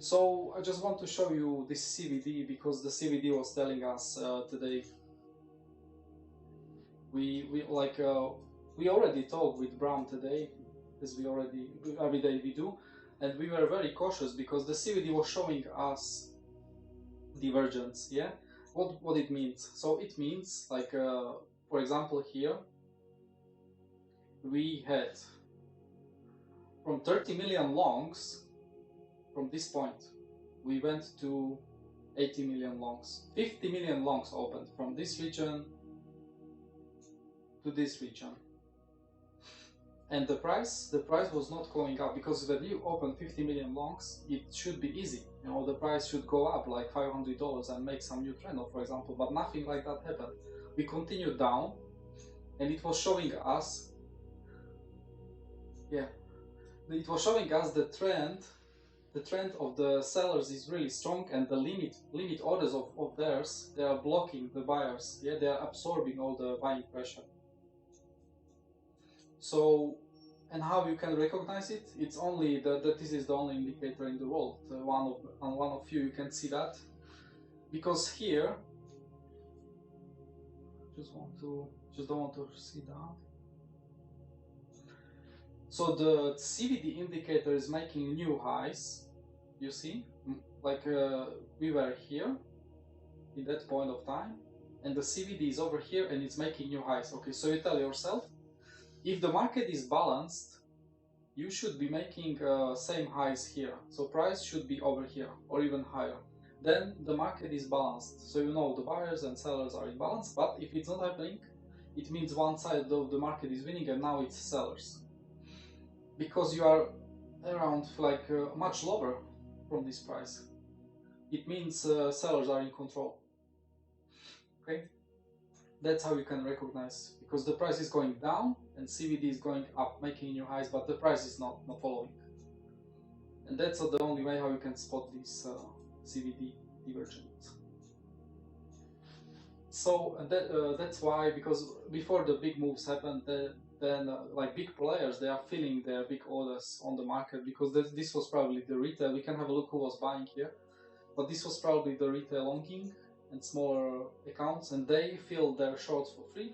So I just want to show you this CVD because the CVD was telling us today. We already talked with Bram today, as we already every day we do, and we were very cautious because the CVD was showing us divergence. Yeah, what it means? So it means like for example here we had from 30 million longs from this point we went to 80 million longs. 50 million longs opened from this region to this region. And the price was not going up because when you open 50 million longs, it should be easy. You know, the price should go up like $500 and make some new trend, for example, but nothing like that happened. We continued down and it was showing us, it was showing us the trend of the sellers is really strong, and the limit orders of theirs, they are blocking the buyers. Yeah, they are absorbing all the buying pressure. So, and how you can recognize it? It's only that this is the only indicator in the world. One of you can see that, because here, just don't want to see that. So the CVD indicator is making new highs. You see, like we were here in that point of time, and the CVD is over here and it's making new highs. Okay, so you tell yourself, if the market is balanced, you should be making same highs here. So price should be over here or even higher. Then the market is balanced. So you know the buyers and sellers are in balance. But if it's not happening, it means one side of the market is winning and now it's sellers. Because you are around like much lower from this price. It means sellers are in control. Okay? That's how you can recognize, because the price is going down and CVD is going up, making new highs, but the price is not following. And that's the only way how you can spot this CVD divergence. So that's why, because before the big moves happened, then like big players, they are filling their big orders on the market, because this was probably the retail. We can have a look who was buying here, but this was probably the retail longing and smaller accounts, and they fill their shorts for free,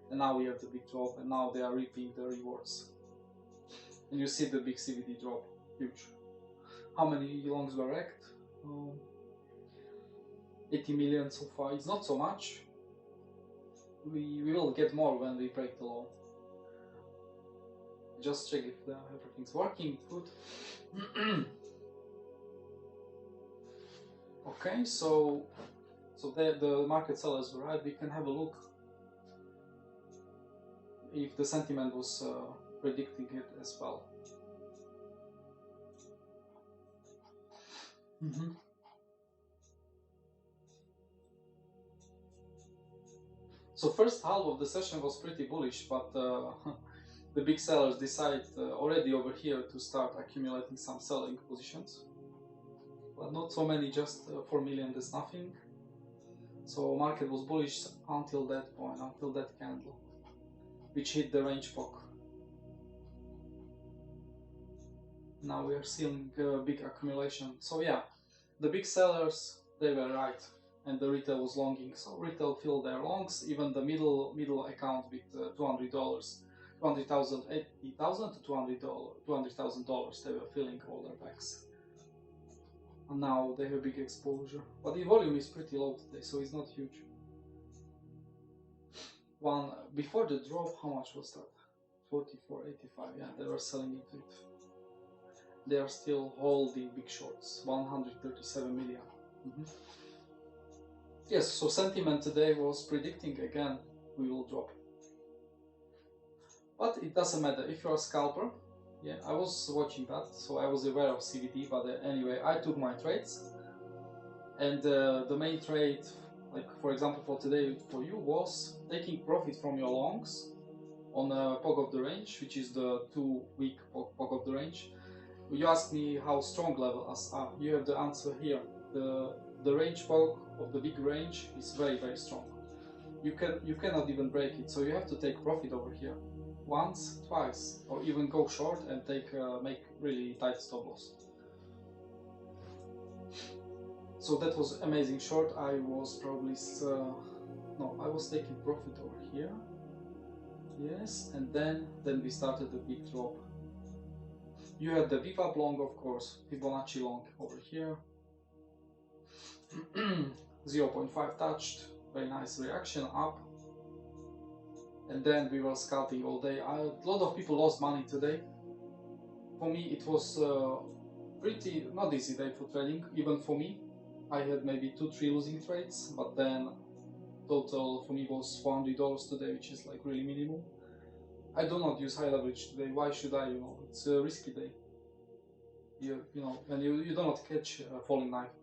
and now we have the big drop, and now they are reaping the rewards. And you see the big CVD drop, huge. How many longs were wrecked? 80 million so far. It's not so much. We will get more when we break the low. Just check if everything's working. Good. Okay, so the market sellers were right. We can have a look if the sentiment was predicting it as well. So first half of the session was pretty bullish, but the big sellers decide already over here to start accumulating some selling positions. But not so many, just 4 million, that's nothing. So market was bullish until that point, until that candle, which hit the range POC. Now we are seeing big accumulation. So yeah, the big sellers, they were right, and the retail was longing. So retail filled their longs, even the middle account with $200, $200,000, $80,000 to $200,000, they were filling all their bags. And now they have big exposure, but the volume is pretty low today, so it's not huge. Before the drop, how much was that? 44.85. Yeah, they were selling into it. They are still holding big shorts, 137 million. Yes, so sentiment today was predicting again we will drop. But it doesn't matter if you're a scalper. Yeah, I was watching that, so I was aware of CVD, but anyway, I took my trades. And the main trade, like for example for today for you, was taking profit from your longs on a POC of the range, which is the 2-week POC of the range. You asked me how strong levels are. You have the answer here. The range POC of the big range is very, very strong. You cannot even break it, so you have to take profit over here. Once, twice, or even go short and make really tight stop loss. So that was amazing short. I was probably no, I was taking profit over here. Yes, and then we started the big drop. You had the VWAP long, of course, Fibonacci long over here. 0.5 touched, very nice reaction up. And then we were scalping all day. A lot of people lost money today. For me, it was pretty not easy day for trading, even for me. I had maybe 2-3 losing trades, but then total for me was $400 today, which is like really minimal. I do not use high leverage today. Why should I? You know, it's a risky day. You know, and you do not catch a falling knife.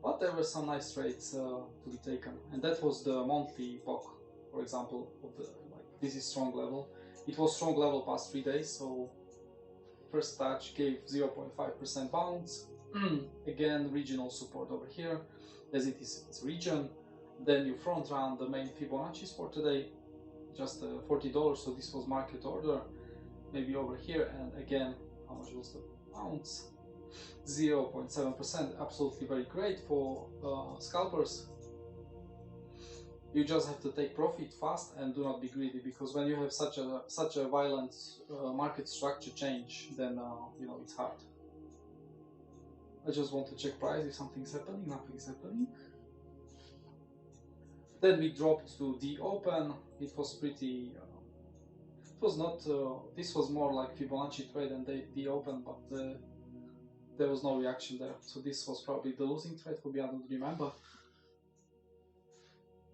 But there were some nice trades to be taken, and that was the monthly POC, for example, of the this is strong level. It was strong level past 3 days, so first touch gave 0.5% bounce. Again, regional support over here, as it is its region. Then you front run the main Fibonacci's for today, just $40. So this was market order, maybe over here, and again, how much was the bounce? 0.7%, absolutely very great for scalpers. You just have to take profit fast and do not be greedy, because when you have such a violent market structure change, then you know, it's hard. I just want to check price if something's happening. Nothing's happening. Then we dropped to the open. It was pretty. It was not. This was more like Fibonacci trade and the open, but there was no reaction there. So this was probably the losing trade for me. I don't remember.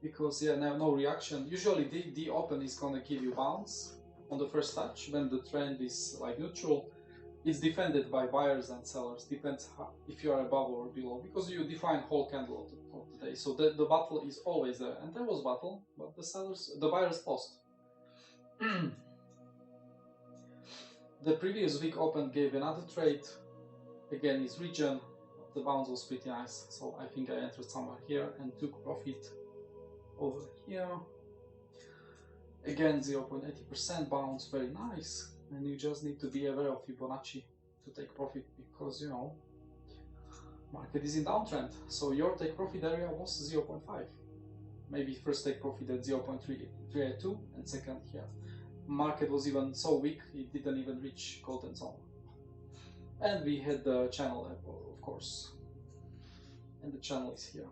Because yeah, no reaction. Usually the open is gonna give you bounce on the first touch when the trend is like neutral. It's defended by buyers and sellers. Depends if you are above or below, because you define whole candle of the day. So the battle is always there, and there was battle, but the buyers lost. The previous week open gave another trade. Again, is region. The bounce was pretty nice, so I think I entered somewhere here and took profit over here. Again, 0.80% bounce, very nice. And you just need to be aware of Fibonacci to take profit, because you know, market is in downtrend. So your take profit area was 0.5. Maybe first take profit at 0.382 and second here. Market was even so weak, it didn't even reach golden zone. And we had the channel, of course. And the channel is here.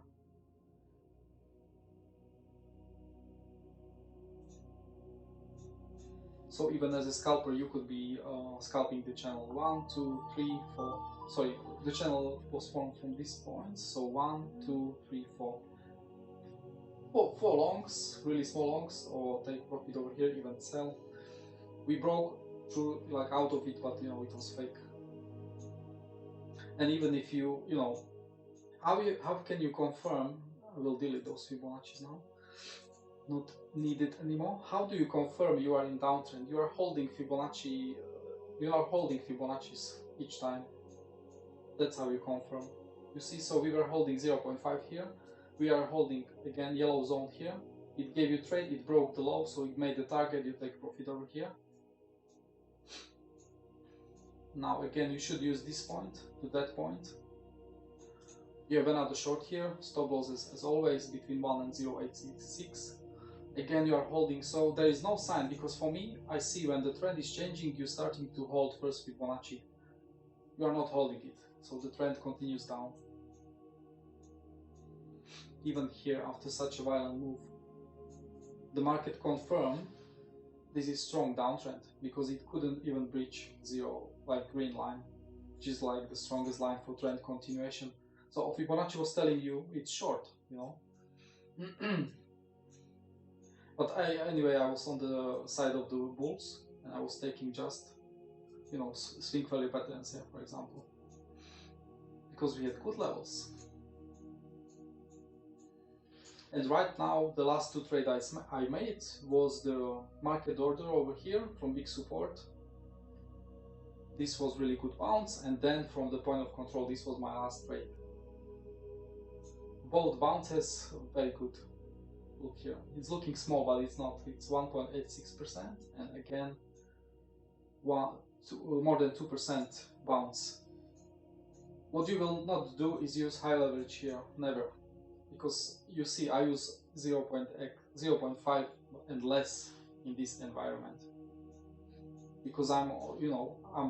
So even as a scalper, you could be scalping the channel 1, 2, 3, 4. Sorry, the channel was formed from this point. So 1, 2, 3, 4. Four longs, really small longs, or take profit over here, even sell. We broke through, like, out of it, but you know, it was fake. And even if you know, how can you confirm? I will delete those Fibonacci's now. Not needed anymore. How do you confirm you are in downtrend? You are holding Fibonacci. You are holding Fibonacci's each time. That's how you confirm. You see, so we were holding 0.5 here. We are holding again yellow zone here. It gave you trade. It broke the low, so it made the target. You take profit over here. Now again, you should use this point to that point. You have another short here. Stop loss as always between 1 and 0.866. Again, you are holding, so there is no sign, because for me, I see when the trend is changing, you're starting to hold first Fibonacci. You are not holding it, so the trend continues down. Even here, after such a violent move, the market confirmed this is strong downtrend, because it couldn't even breach zero, like green line, which is like the strongest line for trend continuation. So Fibonacci was telling you it's short, you know. But anyway, I was on the side of the bulls, and I was taking just, you know, swing value patterns here, for example, because we had good levels. And right now, the last two trades I made was the market order over here from big support. This was really good bounce, and then from the point of control, this was my last trade. Both bounces very good. Look here, it's looking small, but it's not. It's 1.86%, and again, more than 2% bounce. What you will not do is use high leverage here, never. Because you see, I use 0.5 and less in this environment. Because I'm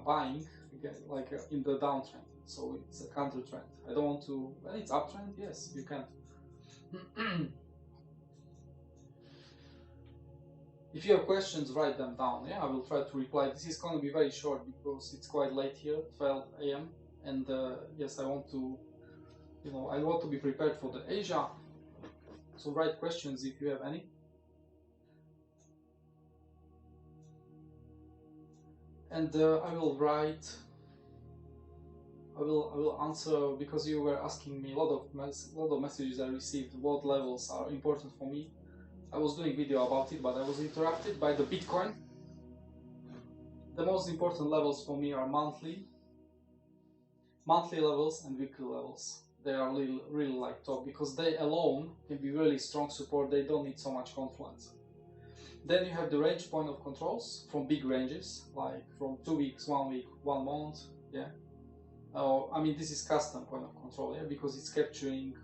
buying again, like in the downtrend, so it's a counter trend. I don't want to. When it's uptrend, yes, you can. If you have questions, write them down. Yeah, I will try to reply. This is going to be very short because it's quite late here, 12 a.m. And yes, I want to, I want to be prepared for the Asia. So write questions if you have any. And I will write. I will answer, because you were asking me a lot of messages I received. What levels are important for me? I was doing video about it, but I was interrupted by the Bitcoin. The most important levels for me are monthly levels and weekly levels. They are really like top, because they alone can be really strong support. They don't need so much confluence. Then you have the range point of controls from big ranges, like from 2 weeks, 1 week, 1 month. Yeah. I mean, this is custom point of control, yeah, because it's capturing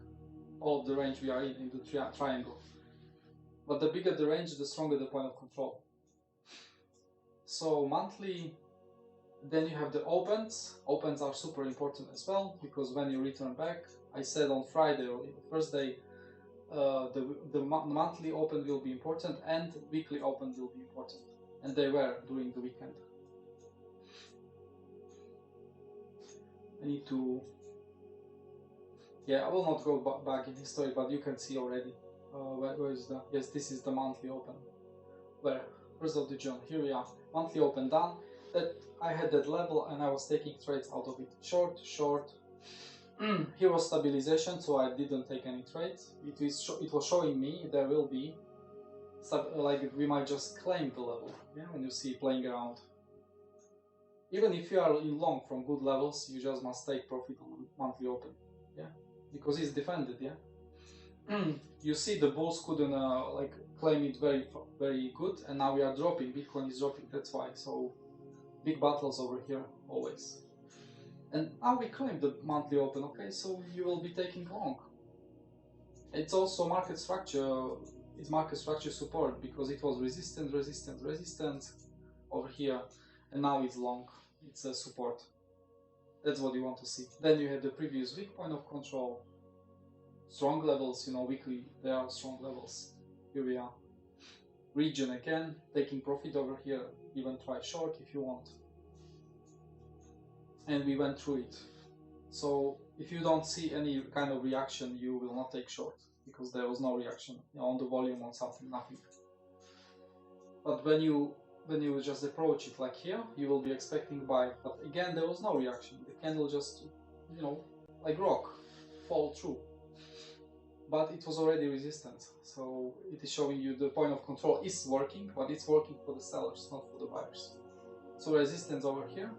all of the range we are in the triangle. But the bigger the range, the stronger the point of control. So monthly. Then you have the opens. Opens are super important as well, because when you return back, I said on Friday or first day, the monthly open will be important and weekly open will be important, and they were during the weekend. I need to. Yeah, I will not go back in history, but you can see already. Where is the? Yes, this is the monthly open. Where? 1st of June. Here we are. Monthly open done. That I had that level and I was taking trades out of it. Short. Here was stabilization, so I didn't take any trades. It was showing me there will be like we might just claim the level. Yeah, when you see playing around. Even if you are in long from good levels, you just must take profit on monthly open. Yeah, because it's defended. Yeah. You see the bulls couldn't claim it very good, and now we are dropping. Bitcoin is dropping. That's why. So big battles over here always. And now we claim the monthly open. Okay, so you will be taking long. It's also market structure. It's market structure support, because it was resistance over here, and now it's long. It's a support. That's what you want to see. Then you have the previous week point of control. Strong levels, weekly, they are strong levels. Here we are. Region again, taking profit over here. Even try short if you want. And we went through it. So if you don't see any kind of reaction, you will not take short, because there was no reaction on the volume, on something, nothing. But when you just approach it like here, you will be expecting buy. But again, there was no reaction. The candle just, like rock, fall through. But it was already resistance, so it is showing you the point of control is working, but it's working for the sellers, not for the buyers. So resistance over here,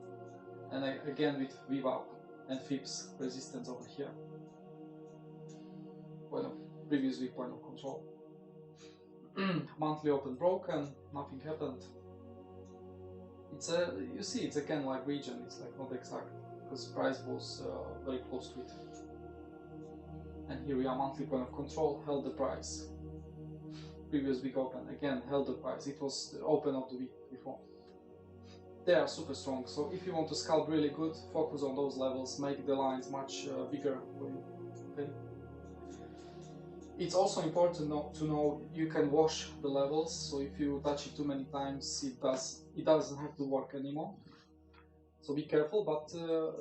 and again with VWAP and FIPS resistance over here. Previous week point of control. Monthly open broken, nothing happened. It's you see, it's again like region. It's like not exact, because price was very close to it. And here we are, monthly point of control, held the price. Previous week open, again held the price. It was the open of the week before. They are super strong, so if you want to scalp really good, focus on those levels, make the lines much bigger for you. Okay. It's also important to know you can wash the levels, so if you touch it too many times, it doesn't have to work anymore. So be careful, but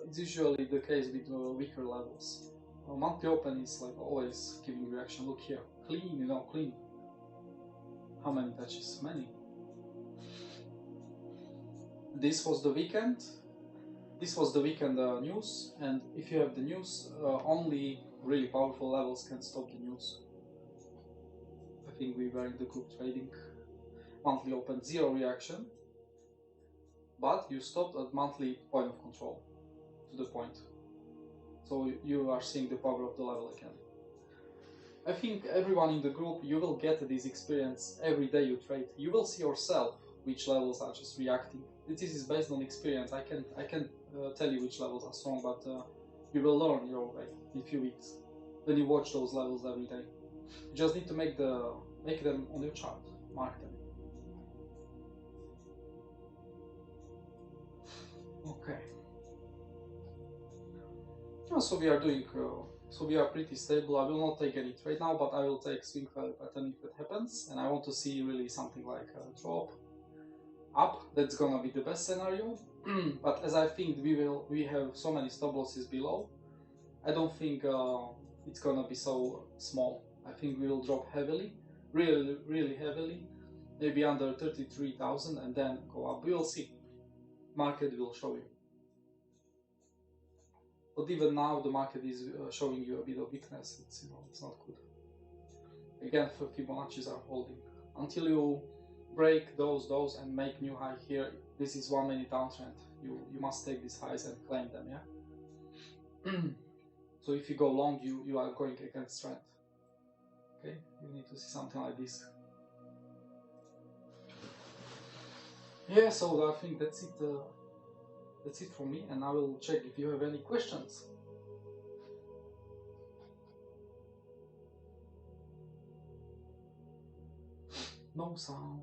it's usually the case with weaker levels. Monthly open is like always giving reaction. Look here, clean, clean. How many touches? Many. This was the weekend. This was the weekend news, and if you have the news, only really powerful levels can stop the news. I think we were in the group trading. Monthly open, zero reaction, but you stopped at monthly point of control to the point. So you are seeing the power of the level again. I think everyone in the group, you will get this experience every day you trade. You will see yourself which levels are just reacting. This is based on experience. I can tell you which levels are strong, but You will learn your way in a few weeks when you watch those levels every day. You just need to make them on your chart, mark them. Okay. So we are doing. So we are pretty stable. I will not take any trade now, but I will take swing value pattern if it happens, and I want to see really something like a drop up. That's gonna be the best scenario. But as I think we have so many stop losses below, I don't think it's gonna be so small. I think we will drop heavily, really heavily, maybe under 33,000, and then go up. We will see. Market will show you. But even now, the market is showing you a bit of weakness. It's not good. Again, Fibonacci's are holding until you break those and make new high here. This is 1 minute downtrend. You must take these highs and claim them. Yeah. So if you go long, you are going against trend. Okay, you need to see something like this. Yeah, so I think that's it. That's it from me, and I will check if you have any questions. No sound.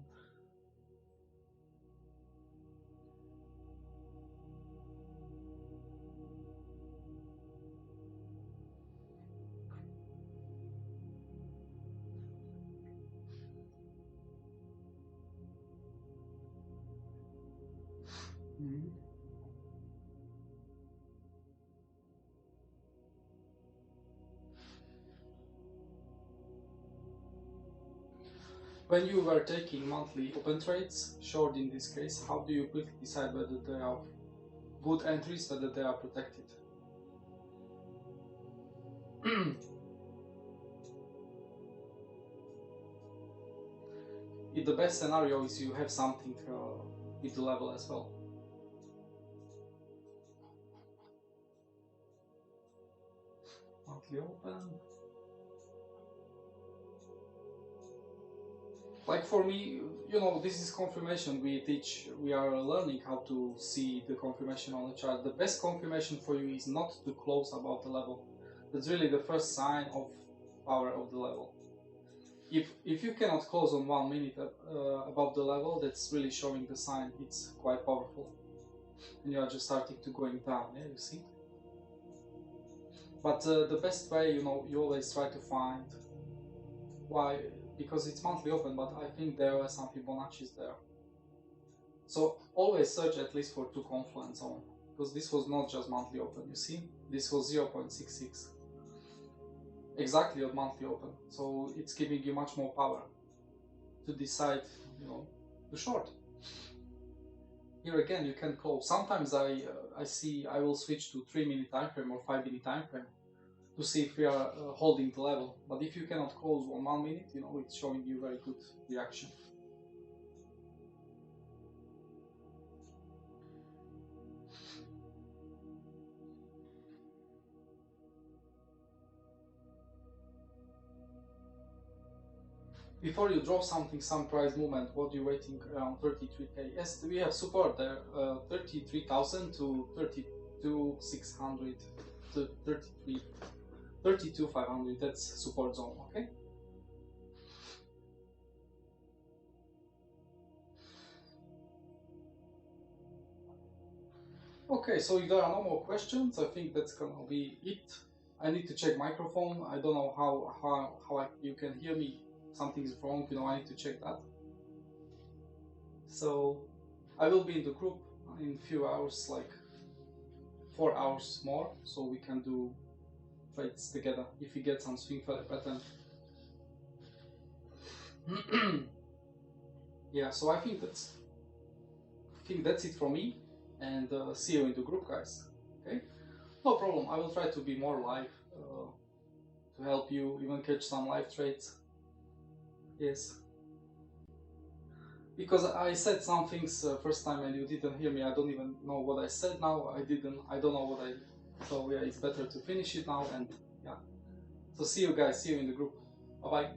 When you were taking monthly open trades, short in this case, how do you quickly decide whether they are good entries, whether they are protected? If the best scenario is you have something with the level as well. Monthly open. Like for me, this is confirmation we teach. We are learning how to see the confirmation on the chart. The best confirmation for you is not to close above the level. That's really the first sign of power of the level. If you cannot close on 1 minute above the level, that's really showing the sign it's quite powerful. And you are just starting to going down, yeah, you see? But the best way, you always try to find why, because it's monthly open, but I think there are some Fibonacci's there. So always search at least for 2 confluence zone, because this was not just monthly open, you see? This was 0.66. Exactly at monthly open. So it's giving you much more power to decide, to short. Here again, you can close. Sometimes I will switch to 3 minute time frame or 5 minute time frame to see if we are holding the level. But if you cannot close on 1 minute, it's showing you very good reaction. Before you draw something, some price movement, what are you waiting around 33k? Yes, we have support there, 33,000 to 32,600 to 32,500. That's support zone, okay? Okay, so if there are no more questions, I think that's gonna be it. I need to check microphone. I don't know how you can hear me. Something's wrong, I need to check that. So I will be in the group in a few hours, like 4 hours more, so we can do trades together if we get some swing value pattern. Yeah, so I think that's it from me, and see you in the group, guys. Okay, no problem. I will try to be more live to help you even catch some live trades. Yes, because I said some things first time and you didn't hear me. I don't even know what I said now. I don't know what I. So yeah, it's better to finish it now, and yeah. So see you guys. See you in the group. Bye bye.